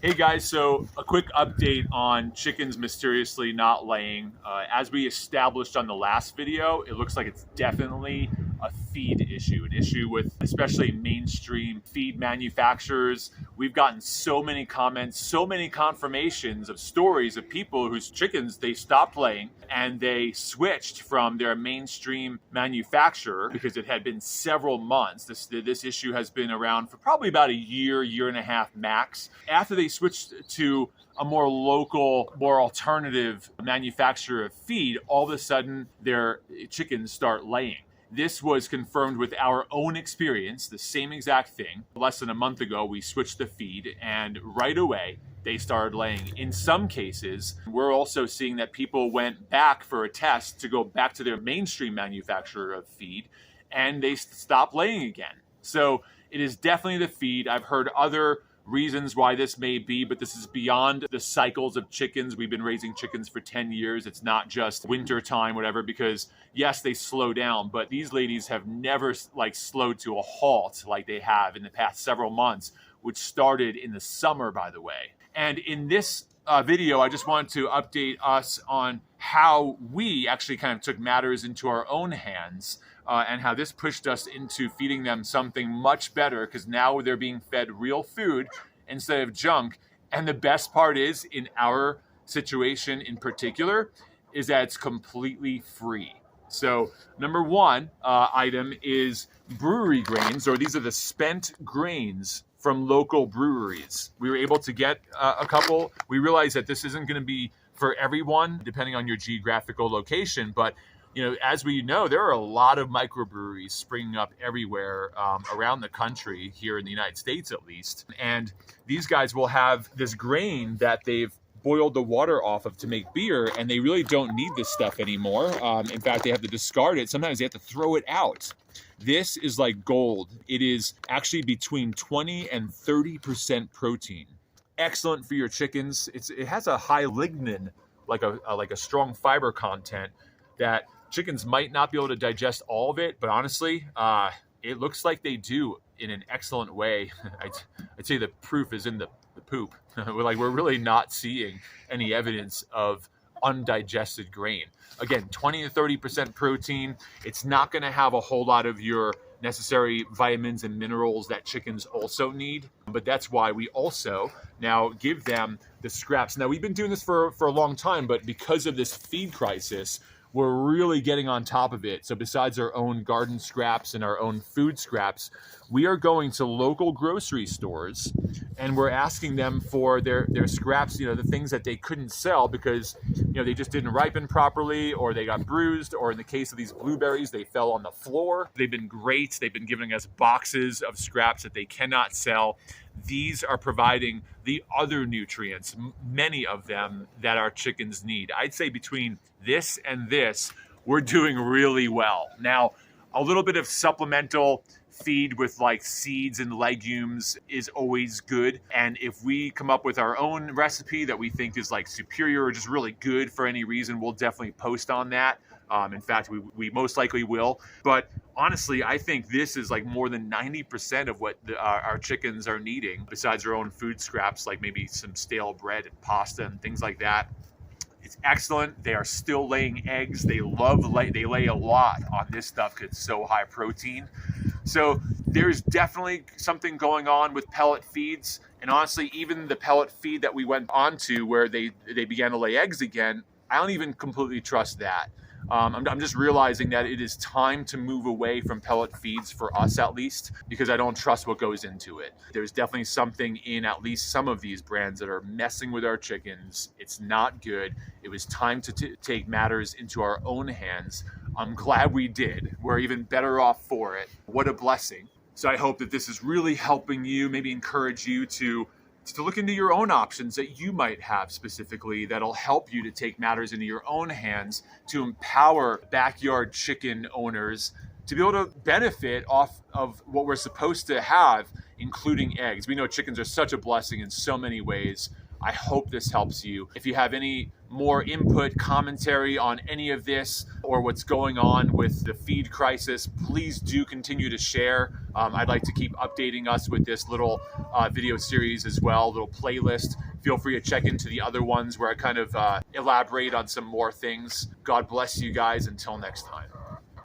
Hey guys, so a quick update on chickens mysteriously not laying. As we established on the last video, it looks like it's definitely a feed issue, an issue with especially mainstream feed manufacturers. We've gotten so many comments, so many confirmations of stories of people whose chickens, they stopped laying and they switched from their mainstream manufacturer because it had been several months. This issue has been around for probably about a year and a half max. After they switched to a more local, more alternative manufacturer of feed, all of a sudden their chickens start laying. This was confirmed with our own experience, the same exact thing. Less than a month ago, we switched the feed and right away they started laying. In some cases, we're also seeing that people went back for a test to go back to their mainstream manufacturer of feed and they stopped laying again. So it is definitely the feed. I've heard other reasons why this may be, but this is beyond the cycles of chickens. We've been raising chickens for 10 years. It's not just winter time, whatever, because yes, they slow down, but these ladies have never slowed to a halt like they have in the past several months, which started in the summer, by the way. And in this video, I just wanted to update us on how we actually kind of took matters into our own hands and how this pushed us into feeding them something much better because now they're being fed real food instead of junk. And the best part is, in our situation in particular, is that it's completely free. So number one item is brewery grains, or these are the spent grains from local breweries. We were able to get a couple. We realized that this isn't going to be for everyone, depending on your geographical location, but as we know, there are a lot of microbreweries springing up everywhere around the country, here in the United States at least. And these guys will have this grain that they've boiled the water off of to make beer, and they really don't need this stuff anymore. In fact, they have to discard it. Sometimes they have to throw it out. This is like gold. It is actually between 20 and 30% protein. Excellent for your chickens. It has a high lignin, like a strong fiber content that chickens might not be able to digest all of it, but honestly, it looks like they do in an excellent way. I'd say the proof is in the poop. We're really not seeing any evidence of undigested grain. Again, 20 to 30% protein. It's not going to have a whole lot of your necessary vitamins and minerals that chickens also need, but that's why we also now give them the scraps. Now, we've been doing this for a long time, but because of this feed crisis, we're really getting on top of it. So besides our own garden scraps and our own food scraps, we are going to local grocery stores and we're asking them for their scraps, the things that they couldn't sell because, they just didn't ripen properly, or they got bruised, or in the case of these blueberries, they fell on the floor. They've been great. They've been giving us boxes of scraps that they cannot sell. These are providing the other nutrients, many of them, that our chickens need. I'd say between this and this, we're doing really well. Now, a little bit of supplemental feed with seeds and legumes is always good. And if we come up with our own recipe that we think is superior or just really good for any reason, we'll definitely post on that. In fact, we most likely will. But honestly, I think this is more than 90% of what our chickens are needing, besides their own food scraps, like maybe some stale bread and pasta and things like that. It's excellent. They are still laying eggs. They lay a lot on this stuff because it's so high protein. So there's definitely something going on with pellet feeds. And honestly, even the pellet feed that we went on to where they began to lay eggs again, I don't even completely trust that. I'm just realizing that it is time to move away from pellet feeds, for us at least, because I don't trust what goes into it. There's definitely something in at least some of these brands that are messing with our chickens. It's not good. It was time to take matters into our own hands. I'm glad we did. We're even better off for it. What a blessing. So I hope that this is really helping you, maybe encourage you to look into your own options that you might have specifically that'll help you to take matters into your own hands to empower backyard chicken owners to be able to benefit off of what we're supposed to have, including eggs. We know chickens are such a blessing in so many ways. I hope this helps you. If you have any more input, commentary on any of this or what's going on with the feed crisis, please do continue to share. I'd like to keep updating us with this little video series as well, little playlist. Feel free to check into the other ones where I kind of elaborate on some more things. God bless you guys. Until next time.